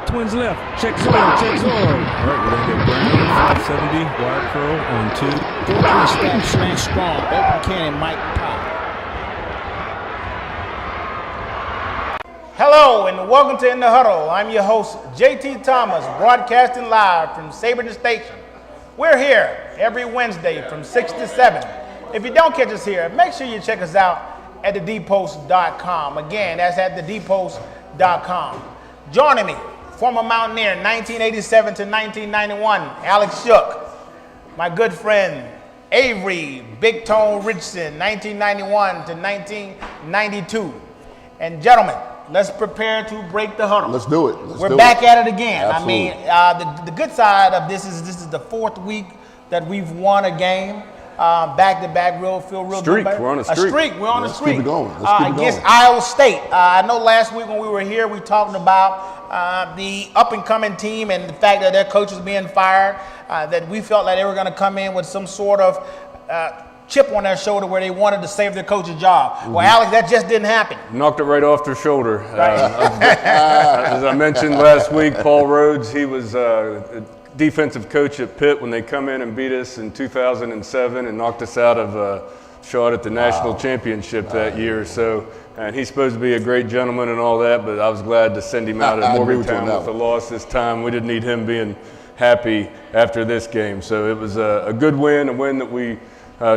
Twins left. Check zone. Check zone. All right, we're going to get Brown, 570, wide curl on 2. 4-3 stack, slant strong. Open cannon, Mike Pop. Hello and welcome to In the Huddle. I'm your host, JT Thomas, broadcasting live from Saberton Station. We're here every Wednesday from 6 to 7. If you don't catch us here, make sure you check us out at thedpost.com. Again, that's at thedpost.com. Joining me, former Mountaineer, 1987 to 1991, Alex Shook. My good friend, Avery Big Tone Richardson, 1991 to 1992. And gentlemen, let's prepare to break the huddle. Let's do it. We're back at it again. Absolutely. I mean, the good side of this is the fourth week that we've won a game. Back to back, feel real streak. good. We're on a streak. We're on a Let's streak. keep it going. Let's keep it against going. Iowa State. I know last week when we were here, we talked about the up and coming team and the fact that their coach was being fired. That we felt like they were going to come in with some sort of chip on their shoulder where they wanted to save their coach's job. Mm-hmm. Well, Alex, that just didn't happen. Knocked it right off their shoulder. Right. As I mentioned last week, Paul Rhodes, he was defensive coach at Pitt when they come in and beat us in 2007 and knocked us out of a shot at the national championship that year. So, and he's supposed to be a great gentleman and all that, but I was glad to send him out at Morgantown with a loss this time. We didn't need him being happy after this game. So it was a good win, a win that we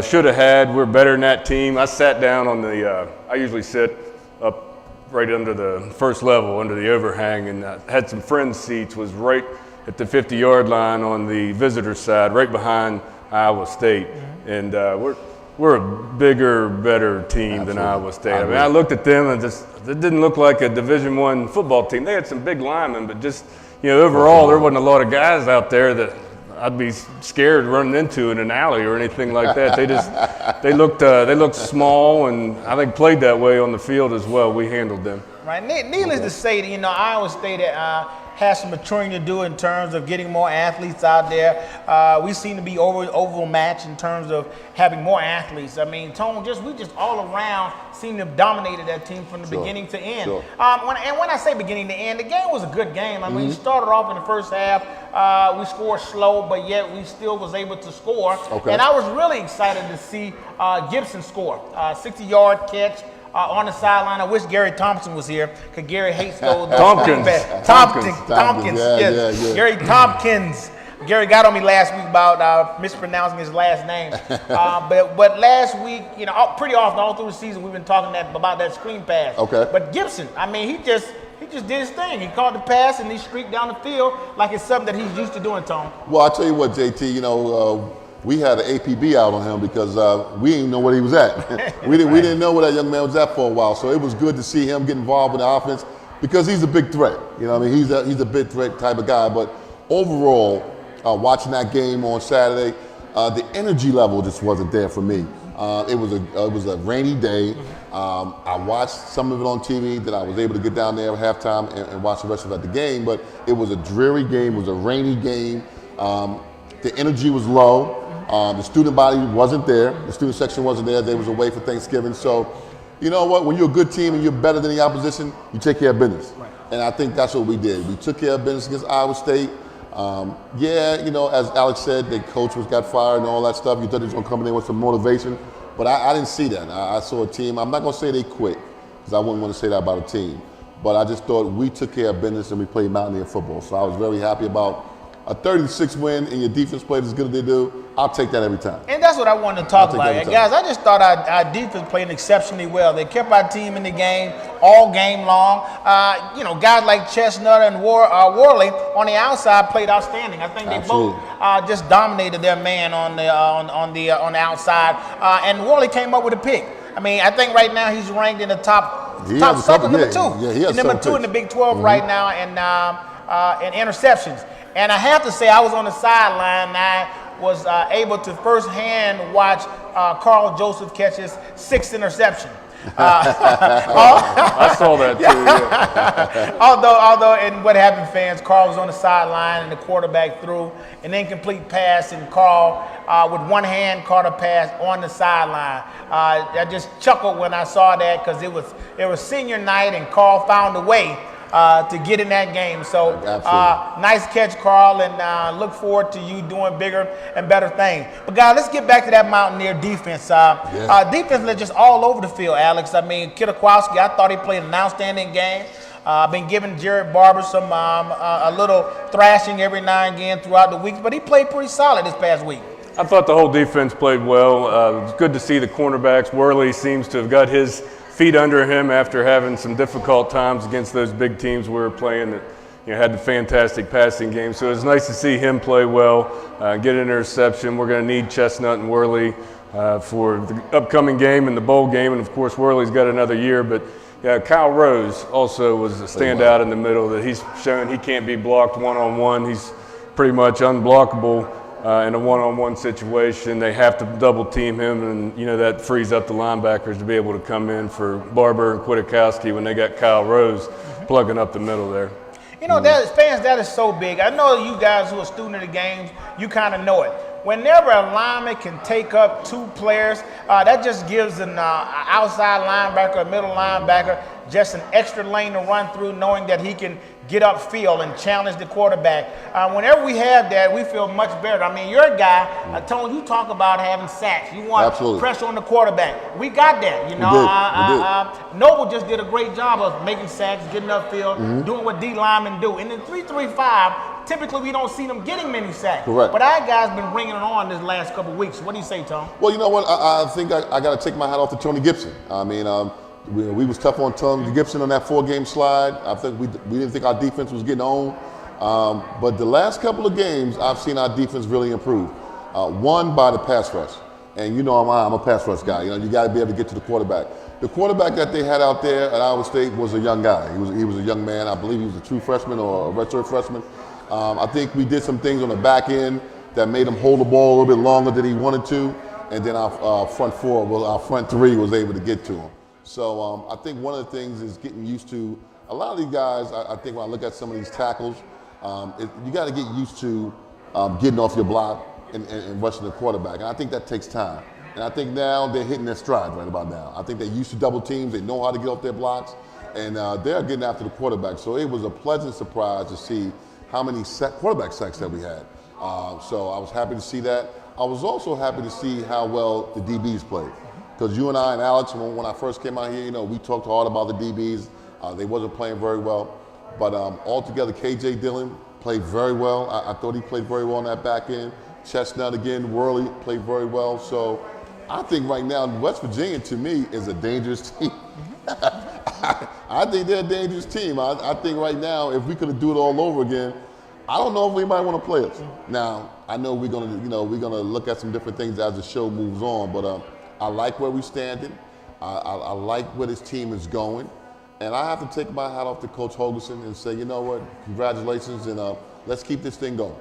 should have had. We're better than that team. I sat down on the, I usually sit up right under the first level, under the overhang, and I had some friends' seats, was right at the 50-yard line on the visitor side, right behind Iowa State. Mm-hmm. And we're a bigger, better team than Iowa State. I mean, I looked at them and it didn't look like a Division I football team. They had some big linemen, but just, overall, there wasn't a lot of guys out there that I'd be scared running into in an alley or anything like that. They looked small, and I think played that way on the field as well. We handled them. Right. Needless to say, that Iowa State has some maturing to do in terms of getting more athletes out there. We seem to be overmatched in terms of having more athletes. I mean, Tone, we just all around seem to have dominated that team from the beginning to end. Sure. When I say beginning to end, the game was a good game. I mean, we started off in the first half. We scored slow, but yet we still was able to score. Okay. And I was really excited to see Gibson score. 60-yard catch. On the sideline, I wish Gary Thompson was here because Gary hates those. Tompkins. Yes. Yeah. Gary Tompkins. Gary got on me last week about mispronouncing his last name. But last week, pretty often all through the season, we've been talking about that screen pass. Okay. But Gibson, I mean, he just did his thing. He caught the pass and he streaked down the field like it's something that he's used to doing, Tom. Well, I tell you what, JT, we had an APB out on him because we didn't know where he was at. we didn't know where that young man was at for a while. So it was good to see him get involved in the offense because he's a big threat. He's a big threat type of guy. But overall, watching that game on Saturday, the energy level just wasn't there for me. It was a rainy day. I watched some of it on TV. That I was able to get down there at halftime and watch the rest of it at the game. But it was a dreary game. It was a rainy game. The energy was low. The student body wasn't there. The student section wasn't there. They was away for Thanksgiving. So, you know what? When you're a good team and you're better than the opposition, you take care of business. Right. And I think that's what we did. We took care of business against Iowa State. As Alex said, the coach got fired and all that stuff. You thought he was going to come in there with some motivation. But I didn't see that. I saw a team. I'm not going to say they quit because I wouldn't want to say that about a team. But I just thought we took care of business and we played Mountaineer football. So I was very happy about a 36 win and your defense played as good as they do. I'll take that every time. And that's what I wanted to talk about. Guys, I just thought our defense played exceptionally well. They kept our team in the game all game long. Guys like Chestnut and Worley on the outside played outstanding. I think they both just dominated their man on the outside. And Worley came up with a pick. I mean, I think right now he's ranked in the top number 2. Yeah, he has number 2 in the Big 12 right now in interceptions. And I have to say, I was on the sideline and I was able to firsthand watch Carl Joseph catch his 6th interception. I saw that too. Yeah. Although, and what happened, fans, Carl was on the sideline and the quarterback threw an incomplete pass, and Carl, with one hand, caught a pass on the sideline. I just chuckled when I saw that because it was senior night, and Carl found a way to get in that game. So nice catch, Carl, and look forward to you doing bigger and better things. But guys, let's get back to that Mountaineer defense. Defense is just all over the field, Alex. I mean, Kidakowski, I thought he played an outstanding game. I've been giving Jared Barber some a little thrashing every now and again throughout the weeks, but he played pretty solid this past week. I thought the whole defense played well. It's good to see the cornerbacks. Worley seems to have got his feet under him after having some difficult times against those big teams we were playing that had the fantastic passing game. So it was nice to see him play well, get an interception. We're going to need Chestnut and Worley for the upcoming game and the bowl game. And, of course, Worley's got another year. But, Kyle Rose also was a standout in the middle that he's shown he can't be blocked one-on-one. He's pretty much unblockable. In a one-on-one situation, they have to double team him, and that frees up the linebackers to be able to come in for Barber and Kwiatkowski when they got Kyle Rose plugging up the middle there. That is so big. I know you guys who are student of the games, you kind of know it. Whenever a lineman can take up two players, that just gives an outside linebacker, a middle linebacker, just an extra lane to run through, knowing that he can get upfield and challenge the quarterback. Whenever we have that, we feel much better. I mean, you're a guy, Tony, you talk about having sacks. You want pressure on the quarterback. We got that, you know. Noble just did a great job of making sacks, getting upfield, doing what D linemen do. And in 3-3-5, typically we don't see them getting many sacks. Correct. But our guys been bringing it on this last couple of weeks. What do you say, Tom? Well, you know what? I think I got to take my hat off to Tony Gibson. I mean, we was tough on Tony Gibson on that 4-game slide. I think we didn't think our defense was getting on. But the last couple of games, I've seen our defense really improve. One, by the pass rush. And I'm a pass rush guy. You got to be able to get to the quarterback. The quarterback that they had out there at Iowa State was a young guy. He was a young man. I believe he was a true freshman or a redshirt freshman. I think we did some things on the back end that made him hold the ball a little bit longer than he wanted to. And then our front three was able to get to him. So I think one of the things is getting used to a lot of these guys. I think when I look at some of these tackles, you got to get used to getting off your block and rushing the quarterback. And I think that takes time. And I think now they're hitting their stride right about now. I think they're used to double teams. They know how to get off their blocks. And they're getting after the quarterback. So it was a pleasant surprise to see how many quarterback sacks that we had. So I was happy to see that. I was also happy to see how well the DBs played. Because you and I and Alex, when I first came out here, we talked hard about the DBs. They wasn't playing very well. But altogether, KJ Dillon played very well. I thought he played very well on that back end. Chestnut again, Worley played very well. So I think right now, West Virginia, to me, is a dangerous team. I think they're a dangerous team. I think right now, if we could do it all over again, I don't know if we might want to play us. Now, I know we're gonna look at some different things as the show moves on, but I like where we're standing. I like where this team is going. And I have to take my hat off to Coach Holgerson and say, you know what, congratulations, and let's keep this thing going.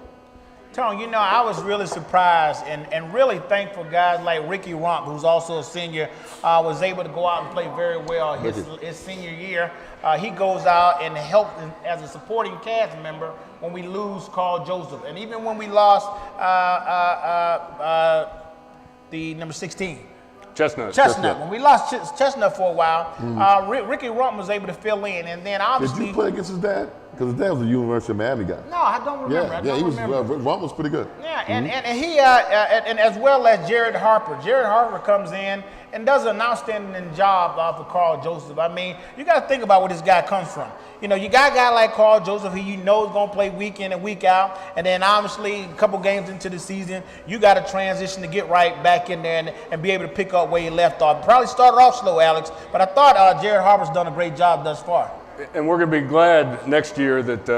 Tony, I was really surprised and really thankful guys like Ricky Rump, who's also a senior, was able to go out and play very well his senior year. He goes out and helps as a supporting cast member when we lose Carl Joseph. And even when we lost the number 16. Chestnut. When we lost Chestnut for a while, Ricky Rump was able to fill in. And then obviously. Did you play against his dad? Because his dad was a University of Miami guy. No, I don't remember. Rump was pretty good. Yeah, and he and as well as Jared Harper. Jared Harper comes in and does an outstanding job for Carl Joseph. I mean, you got to think about where this guy comes from. You got a guy like Carl Joseph who is going to play week in and week out, and then obviously a couple games into the season, you got to transition to get right back in there and be able to pick up where you left off. Probably started off slow, Alex, but I thought Jared Harper's done a great job thus far. And we're going to be glad next year that,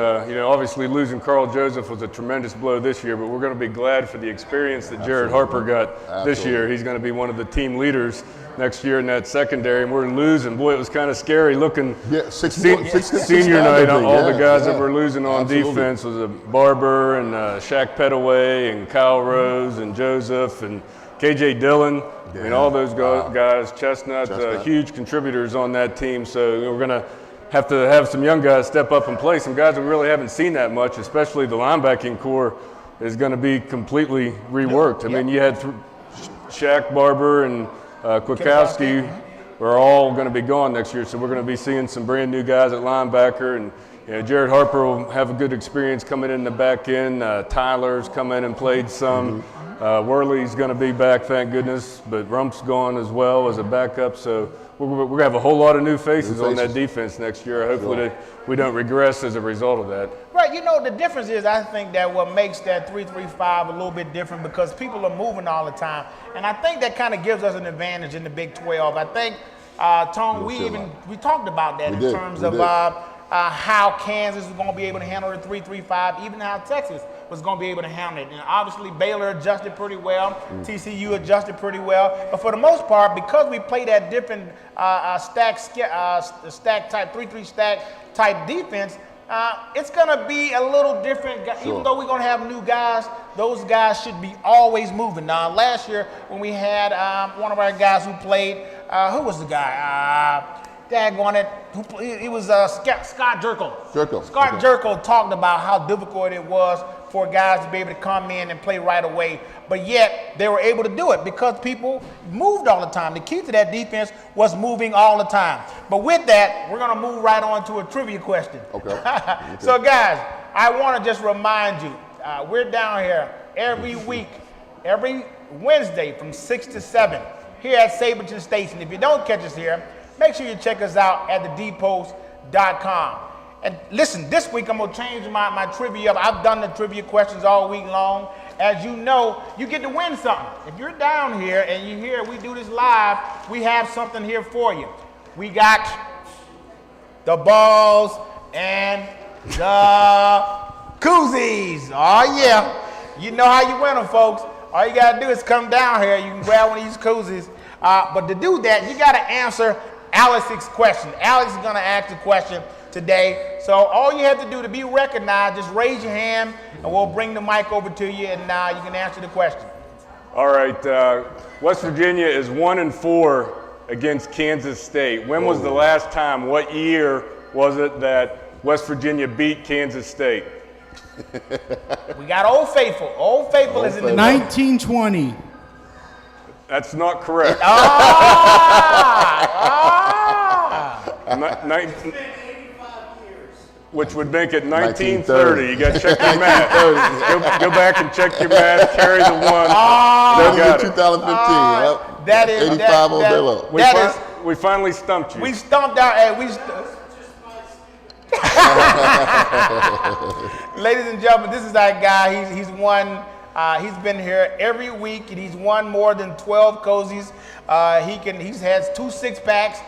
obviously losing Carl Joseph was a tremendous blow this year, but we're going to be glad for the experience that Jared Harper got this year. He's going to be one of the team leaders next year in that secondary, and we're losing. Boy, it was kind of scary looking. Yeah, senior night, all the guys that we're losing on defense was Barber and Shaq Petaway and Kyle Rose and Joseph and KJ Dillon. I mean, all those guys, Chestnut. Huge contributors on that team. So we're going to have some young guys step up and play. Some guys we really haven't seen that much, especially the linebacking core is going to be completely reworked. I mean, you had Shaq, Barber, and Kwiatkowski are all going to be gone next year. So we're going to be seeing some brand new guys at linebacker, and Jared Harper will have a good experience coming in the back end. Tyler's come in and played some. Worley's going to be back, thank goodness, but Rump's gone as well as a backup. So we're going to have a whole lot of new faces on that defense next year. Hopefully we don't regress as a result of that. Right, the difference is I think that what makes that 3-3-5 a little bit different because people are moving all the time. And I think that kind of gives us an advantage in the Big 12. I think, Tone, we talked about that in terms of how Kansas was going to be able to handle the 3-3-5, even how Texas was going to be able to handle it. And obviously Baylor adjusted pretty well, TCU adjusted pretty well. But for the most part, because we play that different stack type, 3-3 stack type defense, it's going to be a little different. Even though we're going to have new guys, those guys should be always moving. Now, last year when we had one of our guys who played, who was the guy? Daggone it, he was Scott Jerkel. Scott Jerkel talked about how difficult it was for guys to be able to come in and play right away, but yet they were able to do it because people moved all the time. The key to that defense was moving all the time. But with that, we're going to move right on to a trivia question. Okay. So guys, I want to just remind you, we're down here every week, every Wednesday from 6 to 7 here at Saberton Station. If you don't catch us here, make sure you check us out at thedpost.com. And listen, this week I'm going to change my trivia up. I've done the trivia questions all week long. As you know, you get to win something. If you're down here and you hear we do this live, we have something here for you. We got the balls and the koozies. Oh, yeah. You know how you win them, folks. All you got to do is come down here. You can grab one of these koozies. But to do that, you got to answer Alex's question. Alex is going to ask the question today. So all you have to do to be recognized, just raise your hand and we'll bring the mic over to you and you can answer the question. All right. West Virginia is 1-4 against Kansas State. When was the last time, what year was it that West Virginia beat Kansas State? We got Old Faithful. Old Faithful is in the 1920. That's not correct. Which would make it 1930. You got to check your math. Go back and check your math. Carry the one. That 2015. That is 85 all day long. We finally stumped you. We stumped out. Ladies and gentlemen, this is our guy. He's won. He's been here every week, and he's won more than 12 cozies. He's had 2 six-packs.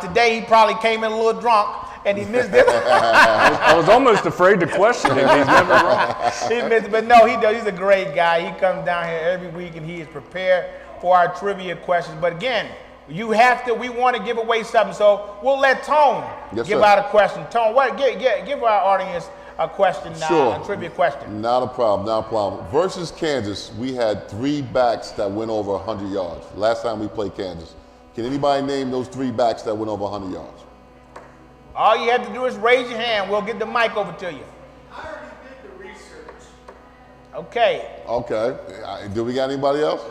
Today, he probably came in a little drunk, and he missed it. I was almost afraid to question him. He's never wrong. He missed it, but no, he does. He's a great guy. He comes down here every week, and he is prepared for our trivia questions. But again, we want to give away something, so we'll let Tone give out a question. Tone, give our audience a question now, a trivia question. Not a problem. Versus Kansas, we had 3 backs that went over 100 yards. Last time we played Kansas. Can anybody name those 3 backs that went over 100 yards? All you have to do is raise your hand. We'll get the mic over to you. I already did the research. Okay. Do we got anybody else?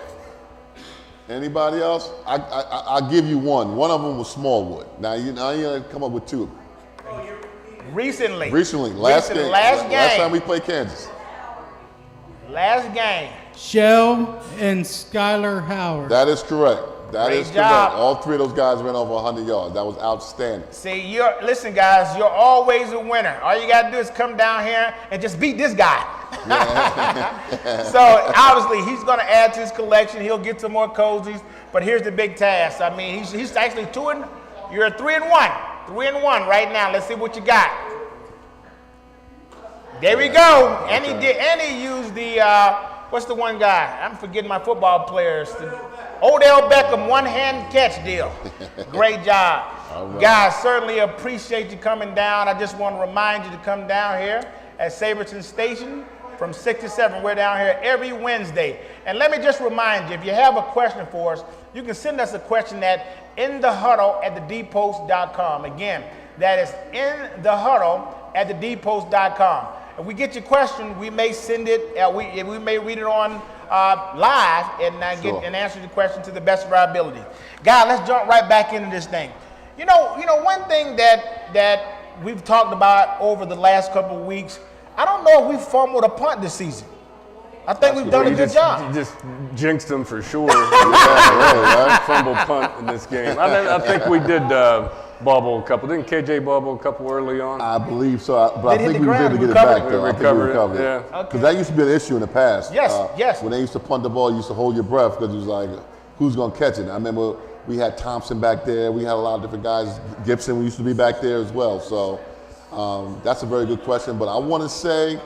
Anybody else? I'll give you one. One of them was Smallwood. Now you gotta come up with 2. Recently. Last game. Last time we played Kansas. Last game. Shell and Skylar Howard. That is correct. Great job. All 3 of those guys went over 100 yards. That was outstanding. See, listen, guys, you're always a winner. All you got to do is come down here and just beat this guy. So, obviously, he's going to add to his collection. He'll get some more cozies. But here's the big task. I mean, he's actually you're 3-1. 3-1 right now. Let's see what you got. There we go. Okay. And he used the, what's the one guy? I'm forgetting my football players. Odell Beckham one-hand catch deal. Great job. Right. Guys, certainly appreciate you coming down. I just want to remind you to come down here at Saberton Station from 6 to 7. We're down here every Wednesday. And let me just remind you, if you have a question for us, you can send us a question at inthehuddle@thedpost.com. Again, that is inthehuddle@thedpost.com. If we get your question, we may send it. We may read it on live and get and answer the question to the best of our ability. Guys, let's jump right back into this thing. You know, one thing that we've talked about over the last couple of weeks. I don't know if we fumbled a punt this season. I think we've done a good job. You just jinxed them for sure. right? Fumble punt in this game. I think we did bobble a couple. Didn't KJ bobble a couple early on? I believe so, but I Did it hit think the we were ground? able to get it Recovered back it? though. I think we Recovered it, recovered it. yeah. Because that used to be an issue in the past. Yes. When they used to punt the ball, you used to hold your breath because it was like, who's going to catch it? I remember we had Thompson back there. We had a lot of different guys. Gibson used to be back there as well. So that's a very good question. But I want to say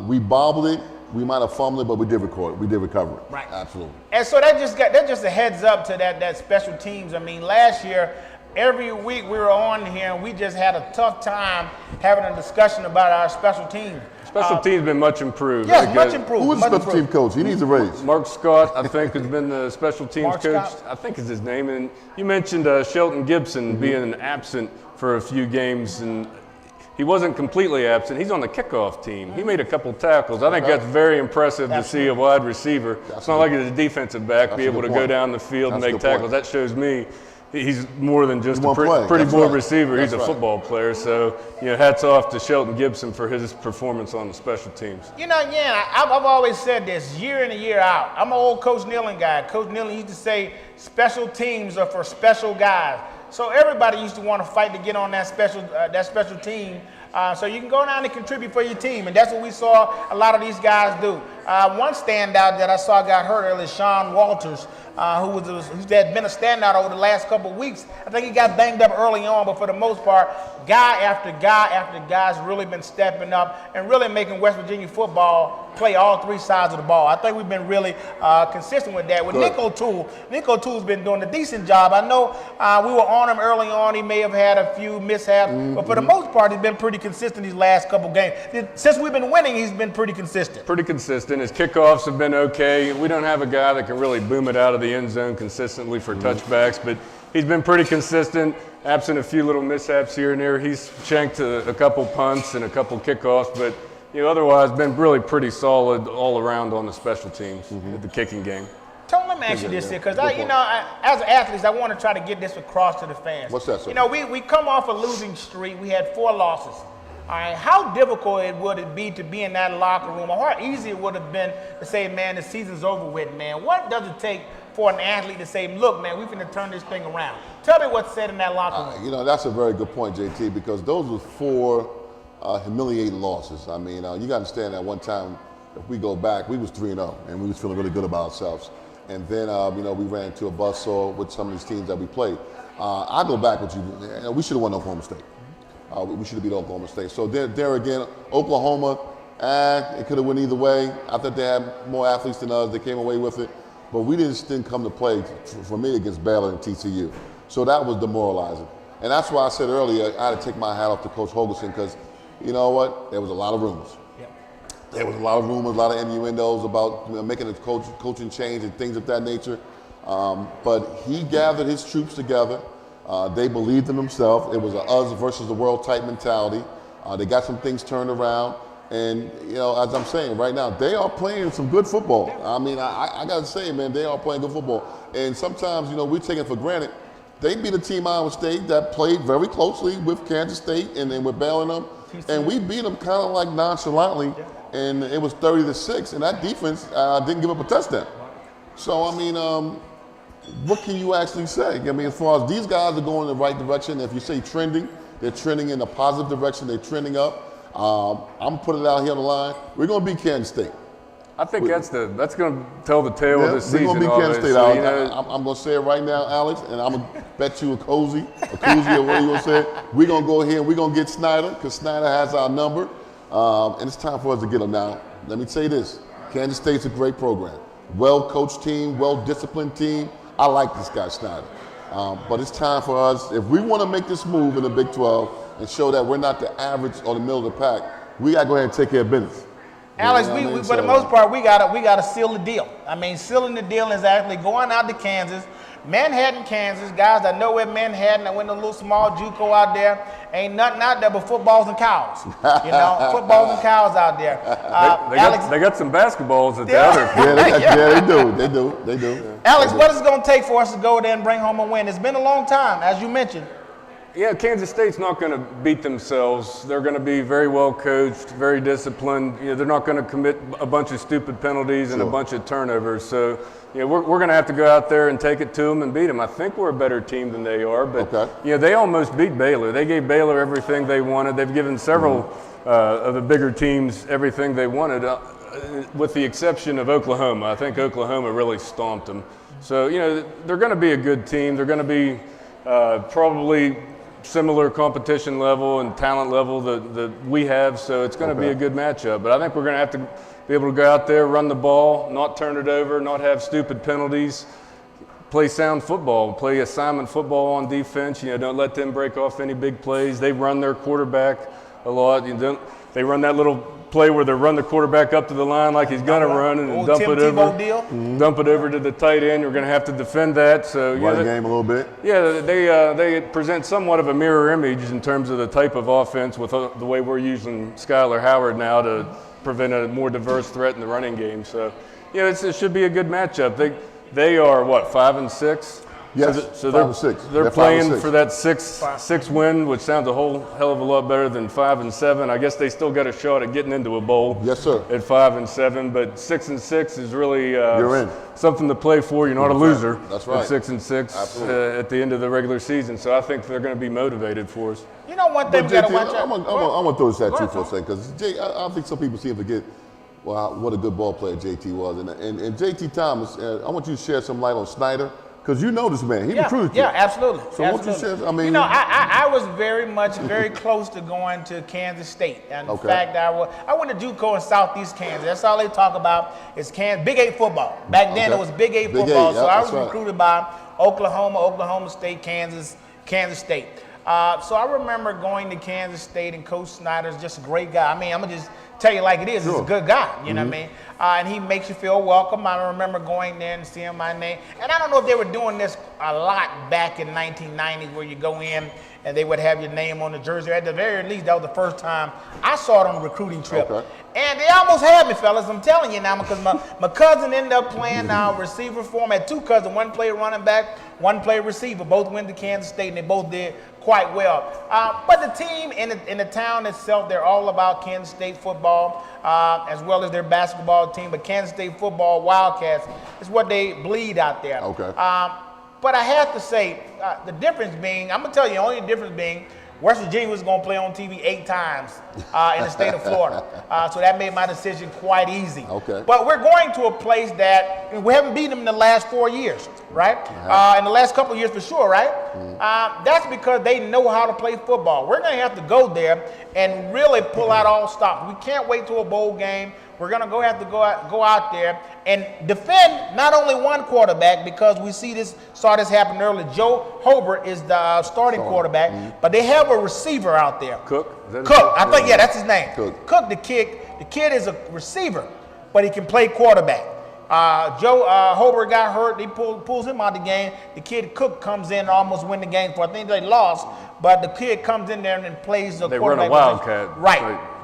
we bobbled it. We might have fumbled it, but we did record it. We did recover it. Right. Absolutely. And so that's just a heads up to that special teams. I mean, last year, every week we were on here and we just had a tough time having a discussion about our special teams. Special teams been much improved. Yes, Like, much improved. Who was the much special team improved. coach? He needs a raise. Mark Scott, I think, has been the special teams Mark coach. Scott. I think is his name. And you mentioned Shelton Gibson being absent for a few games, and he wasn't completely absent. He's on the kickoff team. He made a couple tackles. I think that's very impressive to see a wide receiver. It's not like he's a defensive back, be able to go down the field and make tackles. That shows me he's more than just a pretty boy receiver. He's a football player. So, hats off to Shelton Gibson for his performance on the special teams. I've always said this year in and year out. I'm an old Coach Nealon guy. Coach Nealon used to say special teams are for special guys. So everybody used to want to fight to get on that special team. So you can go down and contribute for your team, and that's what we saw a lot of these guys do. One standout that I saw got hurt earlier is Sean Walters, who had been a standout over the last couple of weeks. I think he got banged up early on, but for the most part, guy after guy's really been stepping up and really making West Virginia football play all three sides of the ball. I think we've been really consistent with that. With Nick O'Toole's been doing a decent job. I know we were on him early on. He may have had a few mishaps, but for the most part, he's been pretty consistent these last couple games. Since we've been winning, he's been pretty consistent. Pretty consistent. His kickoffs have been okay. We don't have a guy that can really boom it out of the end zone consistently for touchbacks, but he's been pretty consistent, absent a few little mishaps here and there. He's shanked a couple punts and a couple kickoffs, but otherwise been really pretty solid all around on the special teams at the kicking game. Tony, let me ask you this here, because as athletes, I want to try to get this across to the fans. What's that, sir? We come off a losing streak. We had 4 losses. All right, how difficult would it be to be in that locker room, or how easy it would have been to say, man, the season's over with, man? What does it take for an athlete to say, look, man, we're going to turn this thing around? Tell me what's said in that locker room. That's a very good point, JT, because those were 4 humiliating losses. I mean, you got to understand that one time, if we go back, we was 3-0, and we was feeling really good about ourselves. And then, we ran into a buzzsaw with some of these teams that we played. I go back with you. We should have won Oklahoma State. We should have beat Oklahoma State. So there again, Oklahoma, it could have went either way. I thought they had more athletes than us. They came away with it. But we didn't come to play, for me, against Baylor and TCU. So that was demoralizing. And that's why I said earlier, I had to take my hat off to Coach Holgerson, because you know what? There was a lot of rumors. There was a lot of rumors, a lot of innuendos about making a coaching change and things of that nature. But he gathered his troops together. They believed in themselves. It was a us versus the world type mentality. They got some things turned around. And, as I'm saying right now, they are playing some good football. I mean, I got to say, man, they are playing good football. And sometimes, we take it for granted. They beat a team, Iowa State, that played very closely with Kansas State and then with Baylor and them. And we beat them kind of like nonchalantly. And it was 30-6. And that defense didn't give up a touchdown. So, I mean, what can you actually say? I mean, as far as these guys are going in the right direction, if you say trending, they're trending in a positive direction. They're trending up. I'm putting it out here on the line. We're going to beat Kansas State. I think that's going to tell the tale of the season. We're going to beat Kansas State. So, I'm going to say it right now, Alex, and I'm going to bet you a koozie or what you going to say. We're going to go here and we're going to get Snyder, because Snyder has our number. And it's time for us to get him now. Let me say this. Kansas State's a great program. Well-coached team, well-disciplined team. I like this guy, Snyder. But it's time for us, if we want to make this move in the Big 12 and show that we're not the average or the middle of the pack, we got to go ahead and take care of business. Alex, for the most part, we gotta seal the deal. I mean, sealing the deal is actually going out to Kansas, Manhattan, Kansas, guys that know where Manhattan, I went to a little small JUCO out there. Ain't nothing out there but footballs and cows. You know, footballs and cows out there. They got some basketballs at the Yeah. other. Yeah, they do. Alex, what is it going to take for us to go there and bring home a win? It's been a long time, as you mentioned. Yeah, Kansas State's not going to beat themselves. They're going to be very well coached, very disciplined. You know, they're not going to commit a bunch of stupid penalties and a bunch of turnovers. So, you know, we're going to have to go out there and take it to them and beat them. I think we're a better team than they are, but you know, they almost beat Baylor. They gave Baylor everything they wanted. They've given several of the bigger teams everything they wanted, with the exception of Oklahoma. I think Oklahoma really stomped them. So, you know, they're going to be a good team. They're going to be probably similar competition level and talent level that we have, so it's going to be a good matchup. But I think we're going to have to be able to go out there, run the ball, not turn it over, not have stupid penalties, play sound football, play assignment football on defense. You know, don't let them break off any big plays. They run their quarterback a lot. They run that little play where they run the quarterback up to the line like he's going to run and dump it over. Dump it over to the tight end. You're going to have to defend that. So Run the game a little bit. Yeah, they present somewhat of a mirror image in terms of the type of offense with the way we're using Skylar Howard now to prevent a more diverse threat in the running game. So, you know, it should be a good matchup. They are what, 5-6? Yes, so 5-6. They're 5-6. playing for that six win, which sounds a whole hell of a lot better than 5-7. I guess they still got a shot at getting into a bowl. Yes, sir. At 5-7, but 6-6 is really You're in. something to play for. You're not a loser. That's right. At 6-6 at the end of the regular season. So I think they're going to be motivated for us. You know, one thing we got to watch out. I'm going to throw this at you for a second, because I think some people seem to forget what a good ball player JT was. And JT Thomas, I want you to share some light on Snyder. Because you know this man, he recruited you. Yeah, absolutely. So what you said, I mean, you know, I was very close to going to Kansas State, and in fact, I went to JUCO in Southeast Kansas. That's all they talk about is Big 8 football. Back then it was Big 8 football, so I was recruited by Oklahoma State, Kansas State. So I remember going to Kansas State, and Coach Snyder's just a great guy. I mean, I'm gonna just tell you like it is. He's a good guy, you know what I mean? And he makes you feel welcome. I remember going there and seeing my name. And I don't know if they were doing this a lot back in 1990, where you go in and they would have your name on the jersey. At the very least, that was the first time I saw it on a recruiting trip. And they almost had me, fellas. I'm telling you now, because my cousin ended up playing receiver for him. I had two cousins. One played running back, one played receiver. Both went to Kansas State, and they both did quite well. But the team in the town itself, they're all about Kansas State football, as well as their basketball team. But Kansas State football, Wildcats, is what they bleed out there. But I have to say, the difference being, I'm going to tell you, the only difference being, West Virginia was going to play on TV 8 times in the state of Florida. So that made my decision quite easy. But we're going to a place that we haven't beaten them in the last 4 years, right? In the last couple of years for sure, right? That's because they know how to play football. We're going to have to go there and really pull out all stops. We can't wait to a bowl game. We're going to have to go out there and defend not only one quarterback, because we see this happen early. Joe Hobart is the starting quarterback, but they have a receiver out there. Cook? I think, yeah, that's his name. Cook, the kid is a receiver, but he can play quarterback. Joe Hobart got hurt. He pulls him out of the game. The kid Cook comes in and almost win the game. I think they lost, but the kid comes in there and plays the quarterback. They run a wildcat.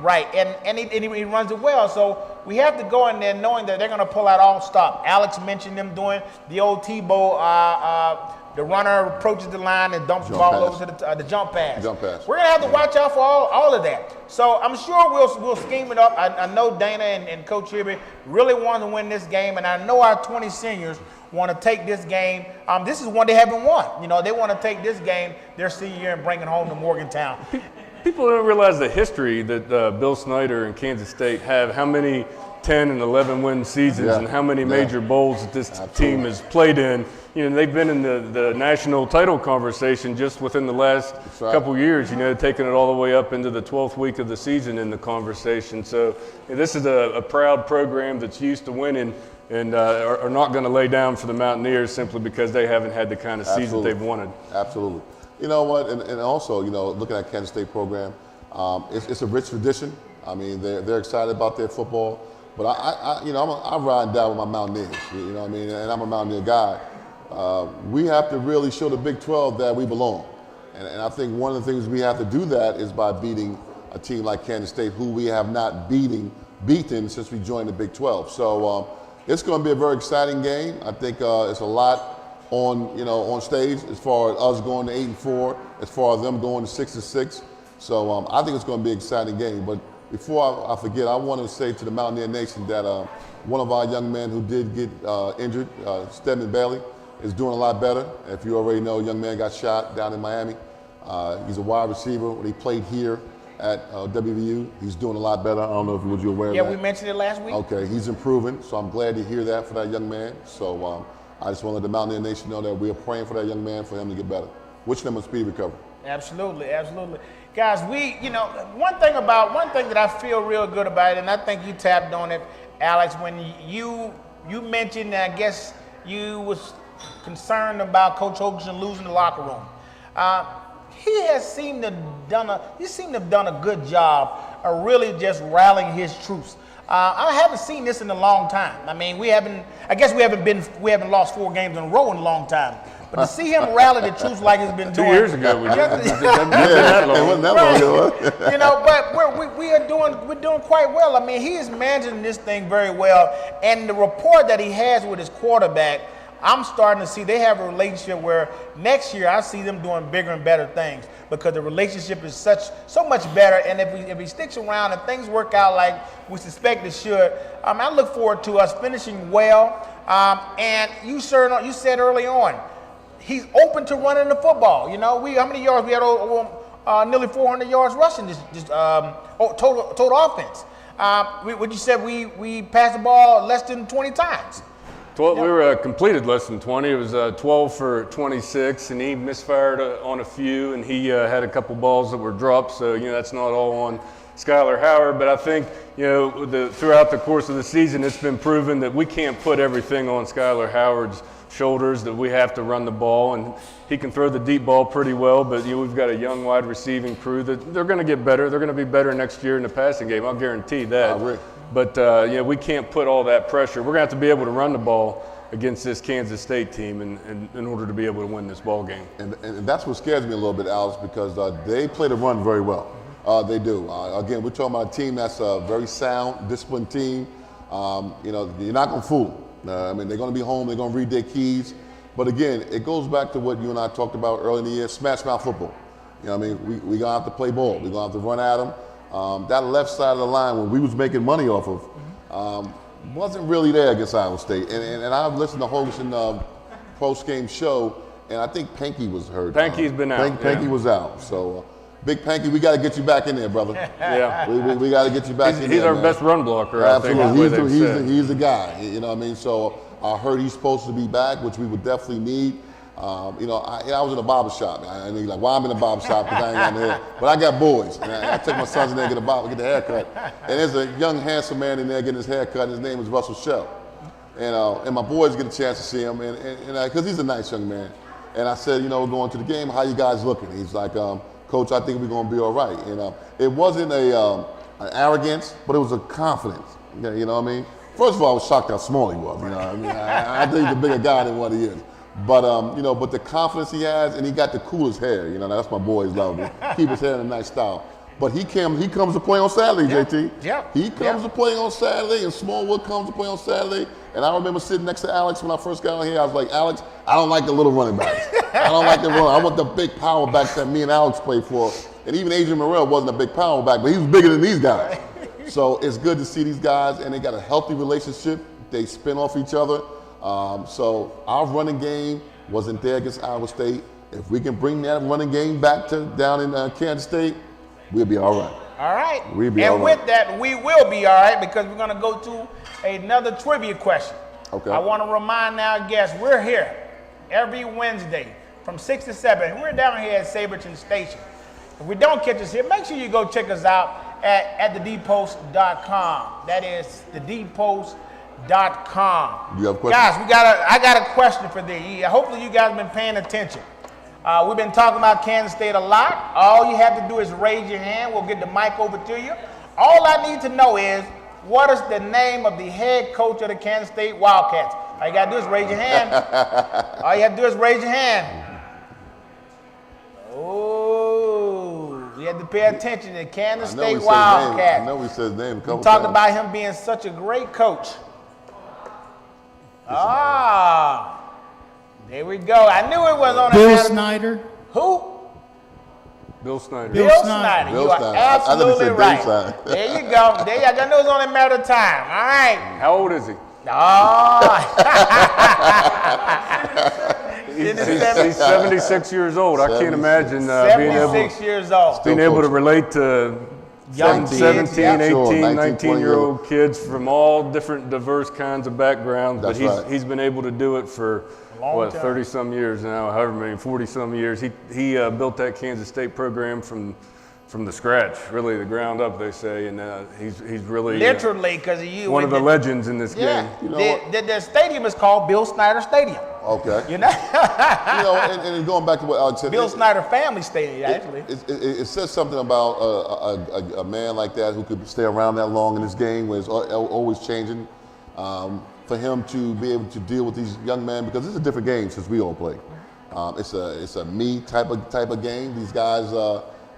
Right. And he runs it well. So we have to go in there knowing that they're going to pull out all stop. Alex mentioned them doing the old Tebow. The runner approaches the line and dumps the ball over to the jump pass. We're going to have to watch out for all of that. So I'm sure we'll scheme it up. I know Dana and Coach Hibby really want to win this game, and I know our 20 seniors want to take this game. This is one they haven't won. You know, they want to take this game their senior year and bring it home to Morgantown. People don't realize the history that Bill Snyder and Kansas State have, how many 10 and 11 win seasons and how many major bowls that this team has played in. You know, they've been in the national title conversation just within the last couple years, you know, taking it all the way up into the 12th week of the season in the conversation. So this is a proud program that's used to winning and are not going to lay down for the Mountaineers simply because they haven't had the kind of season they've wanted. Absolutely. You know what, and also, you know, looking at Kansas State program, it's a rich tradition. I mean, they're excited about their football. But I ride and die with my Mountaineers. You know what I mean? And I'm a Mountaineer guy. we have to really show the Big 12 that we belong. And I think one of the things we have to do that is by beating a team like Kansas State, who we have not beaten since we joined the Big 12. So it's going to be a very exciting game. I think it's a lot on stage as far as us going to 8-4, as far as them going to 6-6. So I think it's going to be an exciting game. But before I forget, I want to say to the Mountaineer Nation that one of our young men who did get injured, Stedman Bailey, is doing a lot better. If you already know, a young man got shot down in Miami. He's a wide receiver. When he played here at WVU, he's doing a lot better. I don't know if you were aware of that. Yeah, we mentioned it last week. Okay, he's improving, so I'm glad to hear that for that young man. So I just want to let the Mountaineer Nation know that we are praying for that young man, for him to get better. Wishing him a speedy recovery. Absolutely, absolutely. Guys, one thing that I feel real good about it, and I think you tapped on it, Alex, when you mentioned, I guess you was concerned about Coach Hoganson losing the locker room. He seemed to have done a good job of really just rallying his troops. I haven't seen this in a long time. I mean, we haven't lost 4 games in a row in a long time. But to see him rally the troops like he's been doing 2 years ago, we did. It wasn't that long ago. But we're doing quite well. I mean, he is managing this thing very well, and the rapport that he has with his quarterback, I'm starting to see they have a relationship where next year I see them doing bigger and better things because the relationship is so much better. And if he sticks around and things work out like we suspect it should, I look forward to us finishing well. And you said early on, he's open to running the football. How many yards we had? Nearly 400 yards rushing total offense. What you said we passed the ball less than 20 times. We were completed less than 20. It was 12 for 26, and he misfired on a few, and he had a couple balls that were dropped. So that's not all on Skylar Howard, but I think throughout the course of the season, it's been proven that we can't put everything on Skylar Howard's shoulders, that we have to run the ball, and he can throw the deep ball pretty well, but we've got a young wide receiving crew that they're going to get better. They're going to be better next year in the passing game. I'll guarantee that. I agree. But we can't put all that pressure. We're going to have to be able to run the ball against this Kansas State team in order to be able to win this ball game. And that's what scares me a little bit, Alex, because they play the run very well. They do. Again, we're talking about a team that's a very sound, disciplined team. You're not going to fool them. They're going to be home. They're going to read their keys. But again, it goes back to what you and I talked about early in the year, smash mouth football. We're going to have to play ball. We're going to have to run at them. That left side of the line, when we was making money off of, wasn't really there against Iowa State. And I've listened to Hoganson post-game show, and I think Panky was hurt. Panky's been out. Panky was out. So, Big Panky, we got to get you back in there, brother. Yeah. We got to get you back in there. He's our man. best run blocker, Absolutely. I think. He's the guy. So I heard he's supposed to be back, which we would definitely need. I was in a barber shop. And he's like, well, I'm in a barber shop because I ain't got no hair. But I got boys. And I take my sons in there and get the haircut. And there's a young, handsome man in there getting his haircut. His name is Russell Shell. And my boys get a chance to see him because he's a nice young man. And I said, we're going to the game. How you guys looking? He's like, Coach, I think we're going to be all right. It wasn't an arrogance, but it was a confidence. You know what I mean? First of all, I was shocked how small he was. I think he's a bigger guy than what he is. But but the confidence he has, and he got the coolest hair. That's my boy's love. Keep his hair in a nice style. But he comes to play on Saturday, JT. Yeah. He comes to play on Saturday, and Smallwood comes to play on Saturday. And I remember sitting next to Alex when I first got on here. I was like, Alex, I don't like the little running backs. I don't like the run. I want the big power backs that me and Alex played for. And even Adrian Morrell wasn't a big power back, but he was bigger than these guys. So it's good to see these guys, and they got a healthy relationship. They spin off each other. So our running game wasn't there against Iowa State. If we can bring that running game back to down in Kansas State, we'll be all right. All right. We'll be and all right. with that, we will be all right because we're going to go to another trivia question. Okay. I want to remind our guests, we're here every Wednesday from 6 to 7. We're down here at Saberton Station. If we don't catch us here, make sure you go check us out at thedpost.com. That is thedpost.com. You have a question? Guys, I got a question for you. Hopefully you guys have been paying attention. We've been talking about Kansas State a lot. All you have to do is raise your hand. We'll get the mic over to you. All I need to know is, what is the name of the head coach of the Kansas State Wildcats? All you got to do is raise your hand. All you have to do is raise your hand. Oh, you have to pay attention to Kansas State Wildcats. I know we said his name a couple We talked times. about him being such a great coach. Ah, there we go. I knew it was on Bill the Snyder. Who? Bill Snyder. Bill Bill Snyder. Snyder. Bill You are Snyder. I thought he absolutely said Bill right. Snyder. There you go. There you go. I know it's only a matter of time. All right. How old is he? Oh. He's 76 years old. I can't imagine being 76 years old. able to relate to Young kids, 17, yeah. 18, Sure, 19, 19-year-old kids from all different diverse kinds of backgrounds. That's but right. he's been able to do it for, long what, time. 30-some years now, however many, 40-some years. He built that Kansas State program from the scratch, really the ground up, they say, and he's really Literally, because you. one of the legends in this Yeah. game. You know what? The stadium is called Bill Snyder Stadium. Okay. You know? You know, and going back to what Alex said, Bill Snyder Family Stadium, actually. it says something about a man like that who could stay around that long in this game, where it's always changing. For him to be able to deal with these young men, because it's a different game since we all play. It's a me type of game. These guys,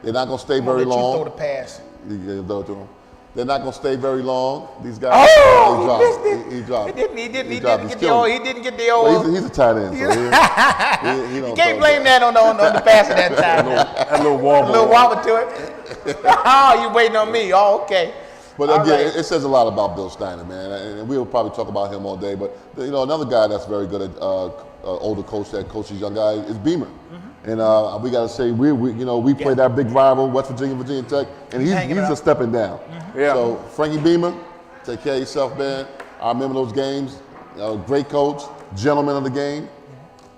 they're not going to stay very Let you long. throw the pass. You throw it to them. They're not going to stay very long. These guys. Oh, he dropped. He dropped. He didn't He get He's the killing old. me. He didn't get the Well, old. he's a tight end, so he don't You can't throw blame it. that on the pass at that time. That little wobble. A little wobble to it. Oh, you waiting on me? Oh, okay. But All again, right. it says a lot about Bill Snyder, man, and we'll probably talk about him all day. But you know, another guy that's very good at older coach that coaches young guys is Beamer, and we got to say we played our big rival, West Virginia, Virginia Tech, and he's hanging just out. stepping down. Yeah. So Frankie Beamer, take care of yourself, man. I remember those games. Great coach, gentleman of the game.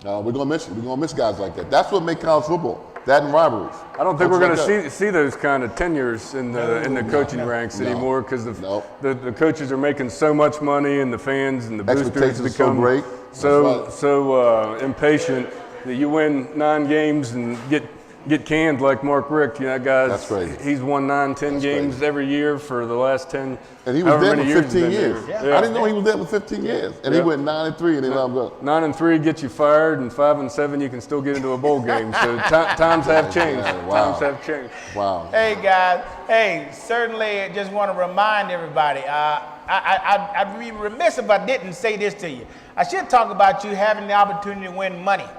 We're gonna miss you. We're gonna miss guys like that. That's what makes college football. That and rivalries. I don't think we're going Coaches like to see those kind of tenures in the coaching ranks No. anymore, because No. the coaches are making so much money, and the fans and the boosters Expectations are so become great. That's right. impatient that you win 9 games and get canned like Mark Richt. You know, guys. That's crazy. He's won 9, 10 games crazy. every year for the last 10. And he was however there many for he's 15 been years. there. I didn't know he was there for 15 years. And he Yeah. went 9-3 and they let him go. 9-3 gets you fired, and 5-7 you can still get into a bowl game. So times have changed. Yeah, wow. Times have changed. Wow. Hey guys, certainly just want to remind everybody, I'd be remiss if I didn't say this to you. I should talk about you having the opportunity to win money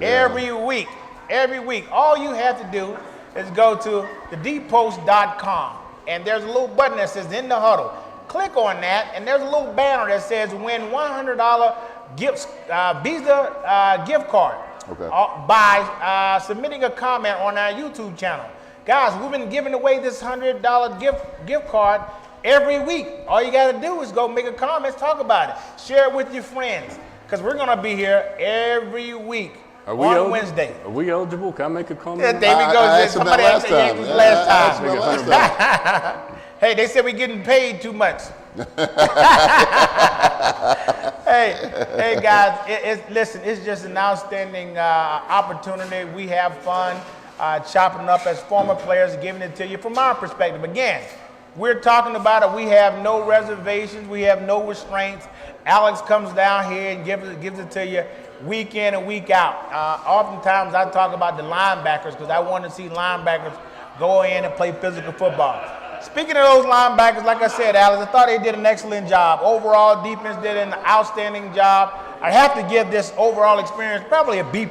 every week. Every week, all you have to do is go to thedpost.com, and there's a little button that says In the Huddle. Click on that, and there's a little banner that says Win $100 Visa gift card Okay. by submitting a comment on our YouTube channel. Guys, we've been giving away this $100 gift card every week. All you got to do is go make a comment, talk about it, share it with your friends, because we're going to be here every week on Wednesday. Are we eligible? Can I make a comment? There we go. I asked him that Somebody last answered time. Yankees Yeah, last I asked time. him that last time. Hey, they said we're getting paid too much. hey guys, listen, it's just an outstanding opportunity. We have fun chopping up as former players, giving it to you from our perspective. Again, we're talking about it. We have no reservations. We have no restraints. Alex comes down here and gives it to you week in and week out. Oftentimes I talk about the linebackers because I want to see linebackers go in and play physical football. Speaking of those linebackers, like I said, Alex, I thought they did an excellent job. Overall, defense did an outstanding job. I have to give this overall experience probably a B+.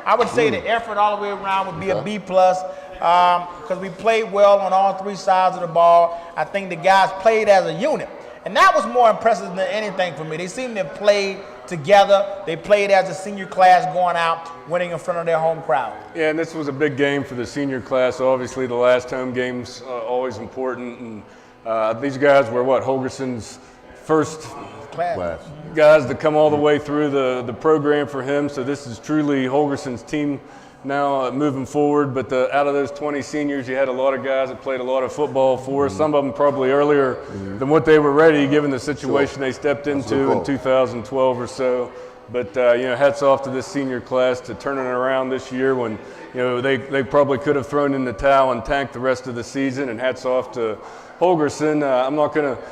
I would say the effort all the way around would be a B+, because we played well on all 3 sides of the ball. I think the guys played as a unit. And that was more impressive than anything for me. They seemed to have played together. They played as a senior class going out, winning in front of their home crowd. Yeah, and this was a big game for the senior class. Obviously, the last home game's always important. And these guys were Holgerson's first Class. guys to come all the way through the program for him. So this is truly Holgerson's team now moving forward. But out of those 20 seniors, you had a lot of guys that played a lot of football for us. Some of them probably earlier than what they were ready, given the situation they stepped into in 2012 or so. But hats off to this senior class to turning it around this year when they probably could have thrown in the towel and tanked the rest of the season. And hats off to Holgerson. I'm not going to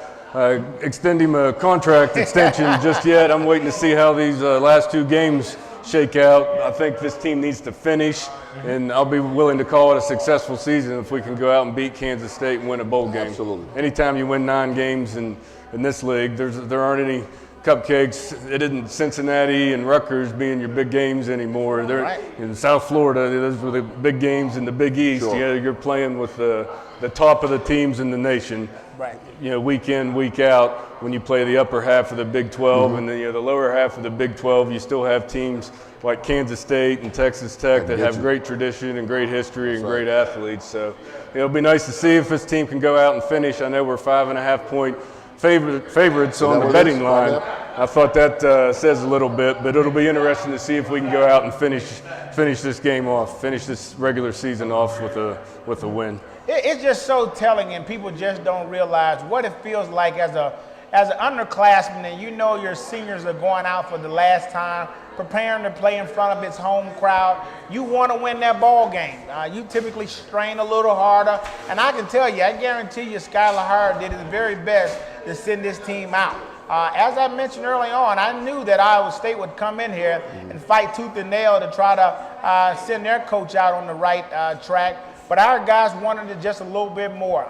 extend him a contract extension just yet. I'm waiting to see how these last 2 games shake out. I think this team needs to finish, and I'll be willing to call it a successful season if we can go out and beat Kansas State and win a bowl game. Absolutely. Anytime you win 9 games in this league, there aren't any cupcakes. It isn't Cincinnati and Rutgers being your big games anymore. They're Right. in South Florida. Those were the big games in the Big East. Sure. Yeah, you're playing with the top of the teams in the nation. Right. Week in, week out. When you play the upper half of the Big 12 and the lower half of the Big 12, you still have teams like Kansas State and Texas Tech that have great tradition and great history and great athletes. So it'll be nice to see if this team can go out and finish. I know we're 5.5-point favorites on the betting line. I thought that says a little bit, but it'll be interesting to see if we can go out and finish this game off, finish this regular season off with a win. It's just so telling, and people just don't realize what it feels like as an underclassman, and you know your seniors are going out for the last time, preparing to play in front of its home crowd. You want to win that ball game. You typically strain a little harder, and I can tell you, I guarantee you, Skylar Howard did his very best to send this team out. As I mentioned early on, I knew that Iowa State would come in here and fight tooth and nail to try to send their coach out on the right track. But our guys wanted it just a little bit more.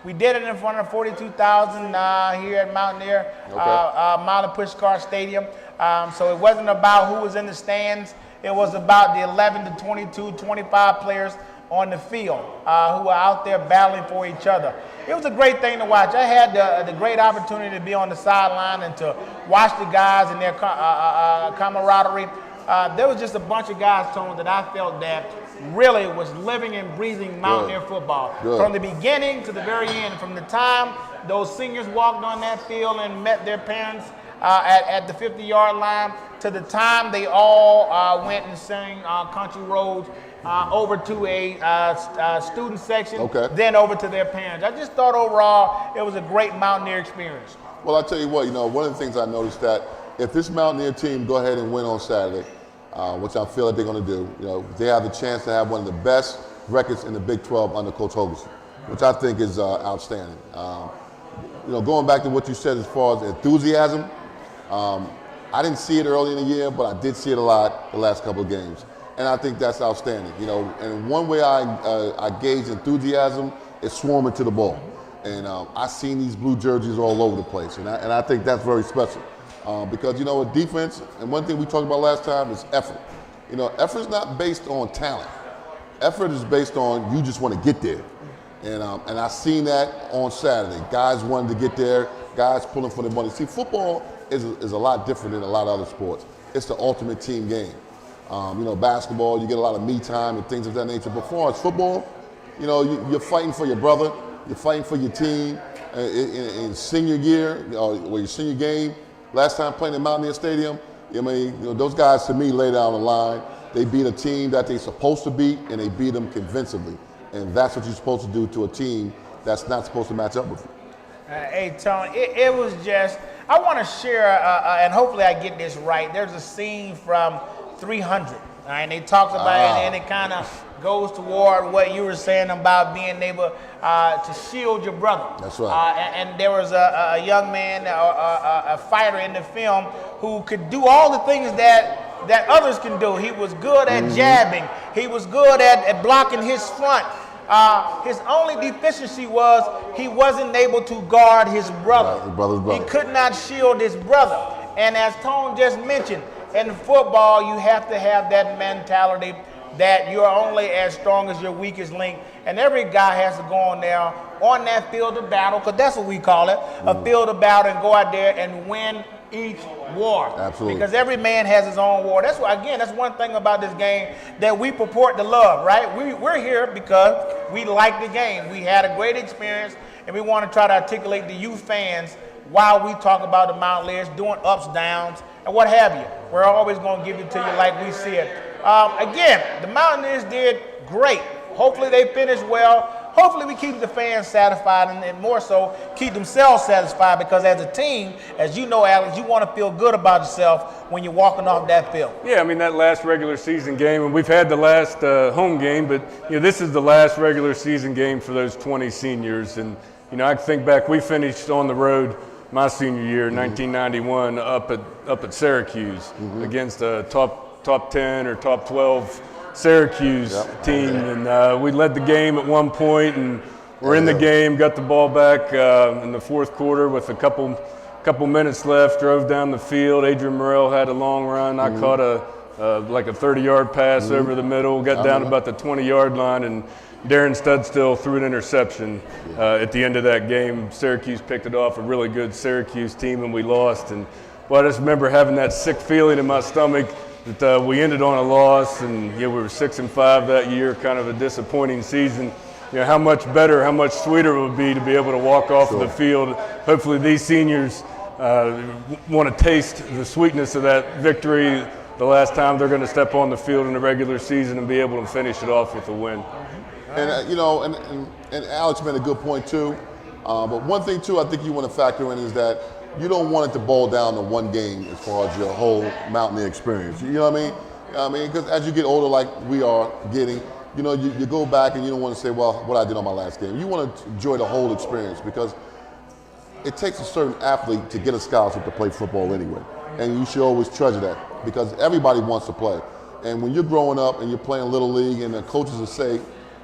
We did it in front of 42,000 here at Mountaineer, Mile and Pushkar Stadium. So it wasn't about who was in the stands. It was about the 11 to 22, 25 players on the field who were out there battling for each other. It was a great thing to watch. I had the great opportunity to be on the sideline and to watch the guys and their camaraderie. There was just a bunch of guys, Tone, that I felt that really was living and breathing Mountaineer football. From the beginning to the very end, from the time those seniors walked on that field and met their parents at the 50-yard line to the time they all went and sang Country Roads over to a student section, then over to their parents. I just thought overall it was a great Mountaineer experience. Well, I tell you what, one of the things I noticed that if this Mountaineer team go ahead and win on Saturday, which I feel like they're going to do, they have the chance to have one of the best records in the Big 12 under Coach Hogerson, which I think is outstanding. Going back to what you said as far as enthusiasm, I didn't see it early in the year, but I did see it a lot the last couple of games. And I think that's outstanding. And one way I gauge enthusiasm is swarming to the ball. And I've seen these blue jerseys all over the place. And I think that's very special. Because, with defense, and one thing we talked about last time is effort. Effort's not based on talent. Effort is based on you just want to get there. And I seen that on Saturday. Guys wanted to get there, guys pulling for the money. See, football is a lot different than a lot of other sports. It's the ultimate team game. Basketball, you get a lot of me time and things of that nature. But for us, football, you're fighting for your brother, you're fighting for your team. In senior year, or your senior game, last time playing in Mountaineer Stadium, those guys to me lay down the line. They beat a team that they're supposed to beat, and they beat them convincingly. And that's what you're supposed to do to a team that's not supposed to match up with you. Hey, Tony, it was just, I want to share, and hopefully I get this right. There's a scene from 300, and they talked about it, and it kind of goes toward what you were saying about being able to shield your brother. That's right. And there was a young man, a fighter in the film who could do all the things that others can do. He was good at jabbing. He was good at blocking his front. His only deficiency was he wasn't able to guard his brother. His brother's brother. He could not shield his brother. And as Tone just mentioned, in football, you have to have that mentality that you're only as strong as your weakest link. And every guy has to go on there on that field of battle, because that's what we call it, a field of battle, and go out there and win each war. Absolutely. Because every man has his own war. That's why, again, that's one thing about this game that we purport to love, right? We're here because we like the game. We had a great experience, and we want to try to articulate to you fans while we talk about the Mountaineers doing ups, downs, and what have you. We're always going to give it to you like we see it. Again, the Mountaineers did great. Hopefully they finish well. Hopefully we keep the fans satisfied, and more so keep themselves satisfied, because as a team, as you know, Alex, you want to feel good about yourself when you're walking off that field. Yeah, that last regular season game, and we've had the last home game, but this is the last regular season game for those 20 seniors, and You know, I think back, we finished on the road my senior year in 1991 up at Syracuse against a top 10 or top 12 Syracuse team, and we led the game at one point, and we're in the game, got the ball back in the fourth quarter with a couple minutes left, drove down the field. Adrian Morrell had a long run. I caught like a 30-yard pass over the middle, got down about the 20-yard line, and Darren Studstill threw an interception at the end of that game. Syracuse picked it off, a really good Syracuse team, and we lost. And well, I just remember having that sick feeling in my stomach that we ended on a loss, and we were 6-5 that year, kind of a disappointing season. You know, how much better, how much sweeter it would be to be able to walk off of the field. Hopefully these seniors want to taste the sweetness of that victory the last time they're going to step on the field in the regular season and be able to finish it off with a win. And you know, and Alex made a good point too. But one thing too, I think you want to factor in is that you don't want it to boil down to one game as far as your whole Mountaineer experience. You know what I mean? I mean, because as you get older, like we are getting, you know, you go back and you don't want to say, well, what I did on my last game. You want to enjoy the whole experience because it takes a certain athlete to get a scholarship to play football anyway. And you should always treasure that because everybody wants to play. And when you're growing up and you're playing Little League and the coaches will say,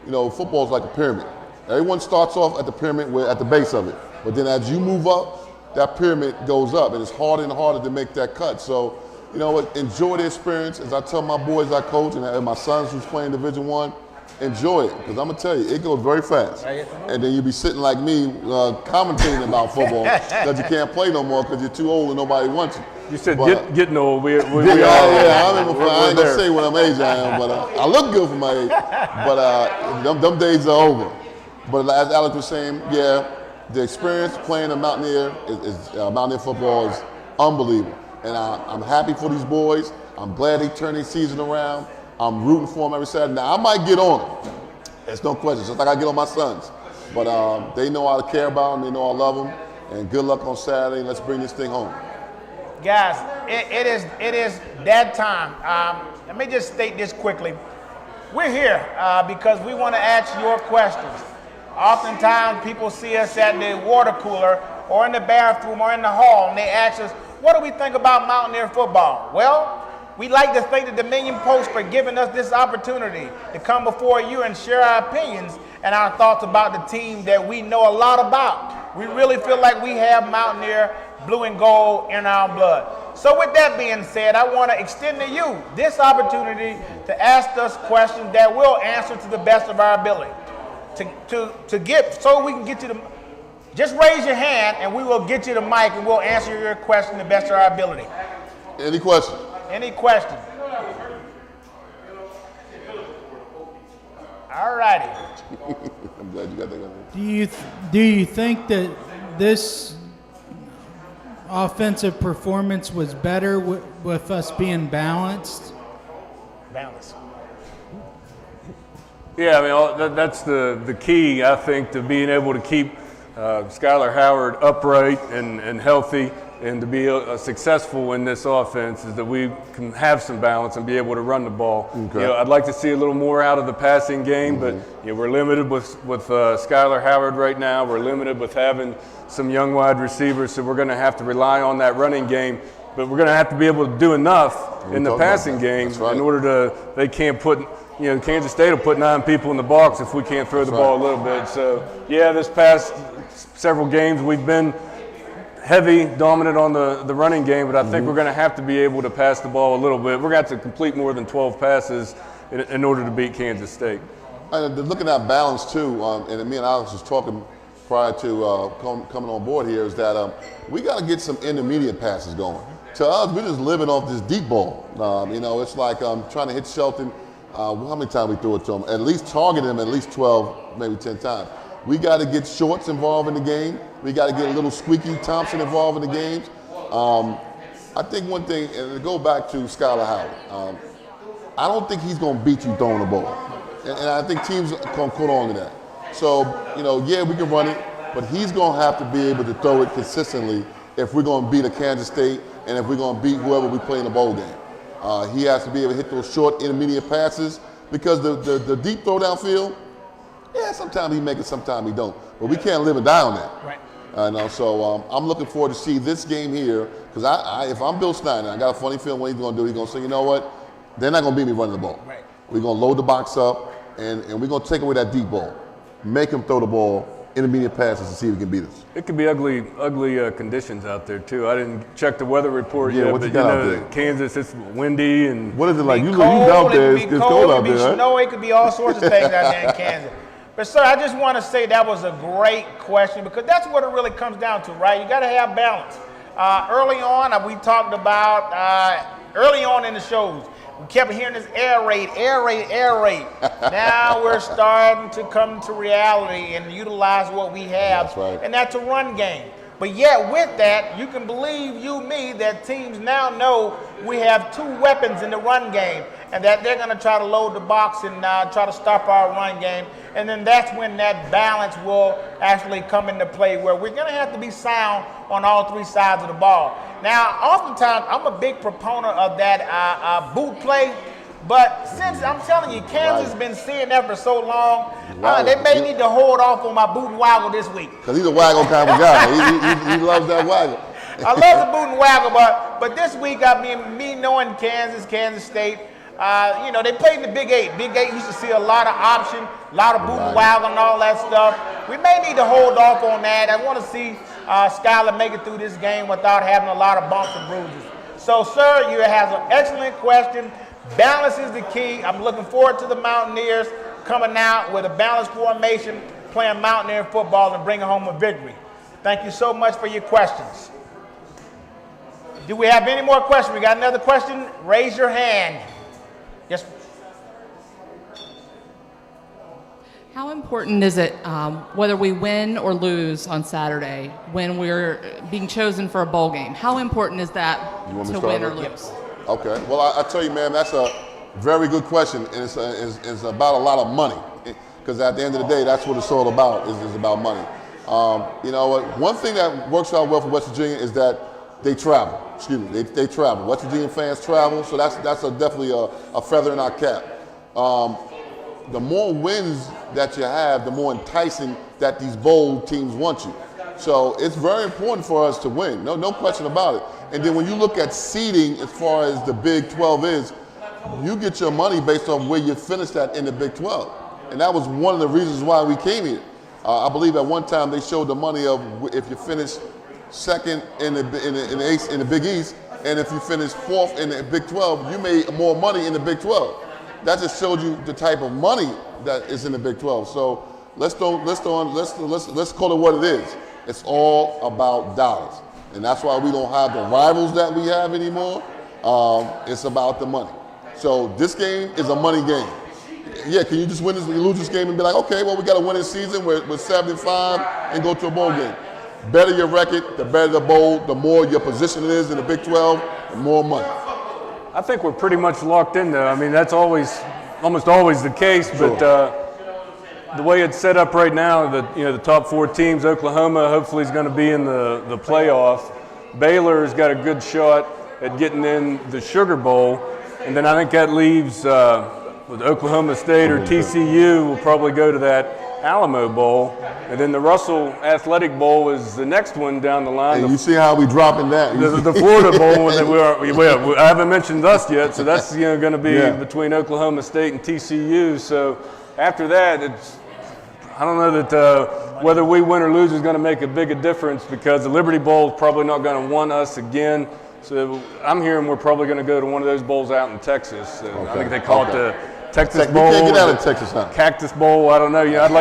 you know, football is like a pyramid. Everyone starts off at the pyramid, we're at the base of it. But then as you move up, that pyramid goes up, and it's harder and harder to make that cut. So, you know what, enjoy the experience. As I tell my boys I coach and my sons who's playing Division I, enjoy it, because I'm going to tell you, it goes very fast. And then you'll be sitting like me commentating about football because you can't play no more because you're too old and nobody wants you. You said getting old. We yeah, I ain't going to say what I'm age I am, but I look good for my age. But them days are over. But as Alex was saying, yeah, the experience playing in Mountaineer Mountaineer football is unbelievable. And I'm happy for these boys. I'm glad they turned their season around. I'm rooting for them every Saturday. Now, I might get on them. There's no question. Just like I get on my sons. But they know I care about them. They know I love them. And good luck on Saturday. Let's bring this thing home. Guys, it is that time. Let me just state this quickly. We're here because we want to ask your questions. Oftentimes, people see us at the water cooler or in the bathroom or in the hall, and they ask us, what do we think about Mountaineer football? Well, we'd like to thank the Dominion Post for giving us this opportunity to come before you and share our opinions and our thoughts about the team that we know a lot about. We really feel like we have Mountaineer blue and gold in our blood. So with that being said, I want to extend to you this opportunity to ask us questions that we'll answer to the best of our ability. To get, so we can get you the, just raise your hand and we will get you the mic and we'll answer your question to the best of our ability. Any questions? Any questions? All righty. I'm glad you got that one. Do you think that this offensive performance was better with us being balanced? Balance. Yeah, I mean, that's the key, I think, to being able to keep Skylar Howard upright and healthy and to be successful in this offense is that we can have some balance and be able to run the ball. Okay. You know, I'd like to see a little more out of the passing game, but you know, we're limited with Skylar Howard right now. We're limited with having some young wide receivers, so we're going to have to rely on that running game. But we're going to have to be able to do enough in the passing game in order to, they can't put, you know, Kansas State will put 9 people in the box if we can't throw the ball a little bit. So, yeah, this past several games we've been heavy, dominant on the running game, but I think we're going to have to be able to pass the ball a little bit. We're going to have to complete more than 12 passes in order to beat Kansas State. And looking at balance too, and me and Alex was talking prior to coming on board here, is that we got to get some intermediate passes going. To us, we're just living off this deep ball. You know, it's like trying to hit Shelton. How many times we threw it to him? At least target him at least 12, maybe 10 times. We got to get Shorts involved in the game. We got to get a little Squeaky Thompson involved in the games. I think one thing, and to go back to Skylar Howard, I don't think he's going to beat you throwing the ball. And I think teams are going to put on to that. So, you know, yeah, we can run it, but he's going to have to be able to throw it consistently if we're going to beat a Kansas State and if we're going to beat whoever we play in the bowl game. He has to be able to hit those short, intermediate passes because the deep throw downfield, Yeah, sometimes he make it, sometimes he don't. But we can't live and die on that. Right. So I'm looking forward to see this game here because if I'm Bill Snyder, I got a funny feeling what he's going to do. He's going to say, you know what? They're not going to beat me running the ball. Right. We're going to load the box up, and we're going to take away that deep ball. Make him throw the ball, intermediate passes, to see if he can beat us. It could be ugly conditions out there too. I didn't check the weather report Yeah, yet, what but you got out there? Kansas, it's windy and What is it like? You Cold, out there, it it's could be cold out it could be there, right? snow, it could be all sorts of things out there in Kansas. But sir, I just want to say that was a great question because that's what it really comes down to, right? You got to have balance. Early on, we talked about early on in the shows, we kept hearing this air raid. Now we're starting to come to reality and utilize what we have, That's right. and that's a run game. But yet with that, you can believe me that teams now know we have two weapons in the run game and that they're going to try to load the box and try to stop our run game. And then that's when that balance will actually come into play where we're going to have to be sound on all three sides of the ball. Now, oftentimes, I'm a big proponent of that boot play. But since I'm telling you, Kansas has been seeing that for so long, they may need to hold off on my boot and waggle this week. Because he's a waggle kind of guy. He loves that waggle. I love the boot and waggle, but this week, I mean, me knowing Kansas State, they played in the Big 8. Big 8 used to see a lot of option, a lot of boot and waggle and all that stuff. We may need to hold off on that. I want to see Skyler make it through this game without having a lot of bumps and bruises. So, sir, you have an excellent question. Balance is the key. I'm looking forward to the Mountaineers coming out with a balanced formation, playing Mountaineer football and bringing home a victory. Thank you so much for your questions. Do we have any more questions? We got another question? Raise your hand. Yes. How important is it, whether we win or lose on Saturday, when we're being chosen for a bowl game? How important is that to win or lose? Okay. Well, I tell you, man, that's a very good question, and it's about a lot of money. Because at the end of the day, that's what it's all about. Is about money. You know what? One thing that works out well for West Virginia is that they travel. Excuse me. They travel. West Virginia fans travel, so that's definitely a feather in our cap. The more wins that you have, the more enticing that these bowl teams want you. So it's very important for us to win. No question about it. And then when you look at seeding as far as the Big 12 is, you get your money based on where you finished at in the Big 12. And that was one of the reasons why we came here. I believe at one time they showed the money of if you finish second in the Big East, and if you finish fourth in the Big 12, you made more money in the Big 12. That just showed you the type of money that is in the Big 12. So let's call it what it is. It's all about dollars. And that's why we don't have the rivals that we have anymore. It's about the money. So this game is a money game. Yeah, can you just win this, lose this game and be like, okay, well, we got to win this season. We're 75 and go to a bowl game. Better your record, the better the bowl, the more your position is in the Big 12, the more money. I think we're pretty much locked in there. I mean, that's almost always the case, Sure. but the way it's set up right now, the top four teams, Oklahoma hopefully is going to be in the playoff. Baylor's got a good shot at getting in the Sugar Bowl, and then I think that leaves with Oklahoma State or TCU will probably go to that Alamo Bowl, and then the Russell Athletic Bowl is the next one down the line. And you see how we dropping that. The Florida Bowl, and I haven't mentioned us yet, so that's going to be between Oklahoma State and TCU. So after that, I don't know that whether we win or lose is going to make a big difference because the Liberty Bowl is probably not going to want us again. So I'm hearing we're probably going to go to one of those bowls out in Texas. I think they call it the Texas Bowl. We can't get out of Texas, huh? Cactus Bowl. I don't know. I'd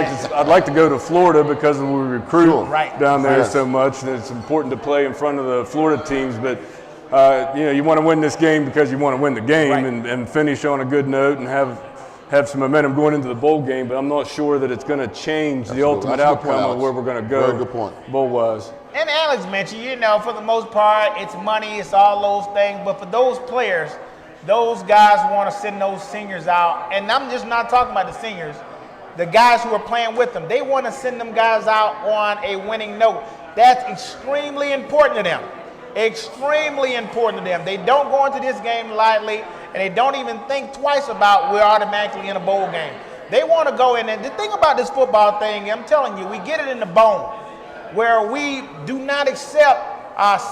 like to go to Florida because we recruit down there so much, and it's important to play in front of the Florida teams. But you want to win this game because you want to win the game and finish on a good note and have some momentum going into the bowl game. But I'm not sure that it's going to change the ultimate outcome of where we're going to go. Very good point. And Bowl-wise. Alex mentioned, for the most part, it's money, it's all those things. But for those players, those guys want to send those seniors out. And I'm just not talking about the seniors. The guys who are playing with them, they want to send them guys out on a winning note. That's extremely important to them. Extremely important to them. They don't go into this game lightly, and they don't even think twice about we're automatically in a bowl game. They want to go in. And the thing about this football thing, I'm telling you, we get it in the bone where we do not accept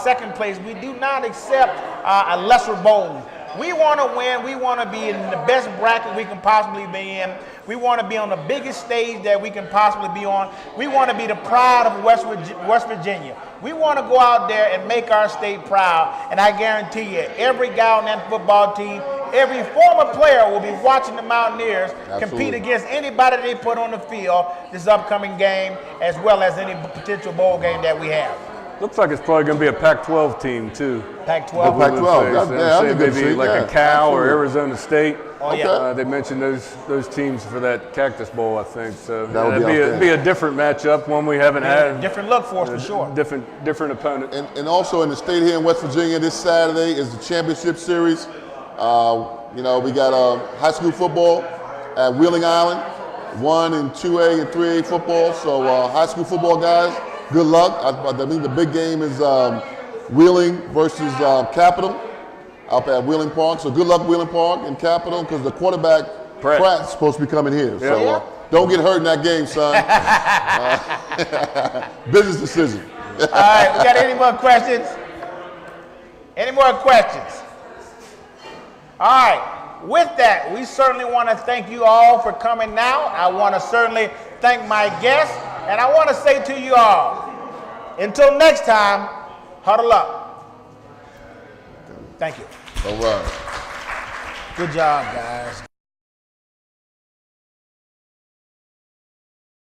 second place. We do not accept a lesser bowl. We want to win. We want to be in the best bracket we can possibly be in. We want to be on the biggest stage that we can possibly be on. We want to be the pride of West Virginia. We want to go out there and make our state proud. And I guarantee you, every guy on that football team, every former player will be watching the Mountaineers compete against anybody they put on the field this upcoming game, as well as any potential bowl game that we have. Looks like it's probably going to be a Pac-12 team too. Pac-12. Pac-12. Say maybe like a Cal or Arizona State. Oh, yeah. They mentioned those teams for that Cactus Bowl, I think. So That would it'd be a different matchup, one we haven't had. Different look for us for sure. Different opponent. And also in the state here in West Virginia, this Saturday is the championship series. You know, we got high school football at Wheeling Island, 1 and 2A and 3A football. So high school football guys, good luck. I think the big game is Wheeling versus Capital up at Wheeling Park. So good luck Wheeling Park and Capital, because the quarterback Pratt's supposed to be coming here. Yeah. So don't get hurt in that game, son. Business decision. All right, we got any more questions? Any more questions? All right, with that, we certainly want to thank you all for coming out. I want to certainly thank my guests, and I want to say to you all, until next time, huddle up. Thank you. All right. Good job, guys.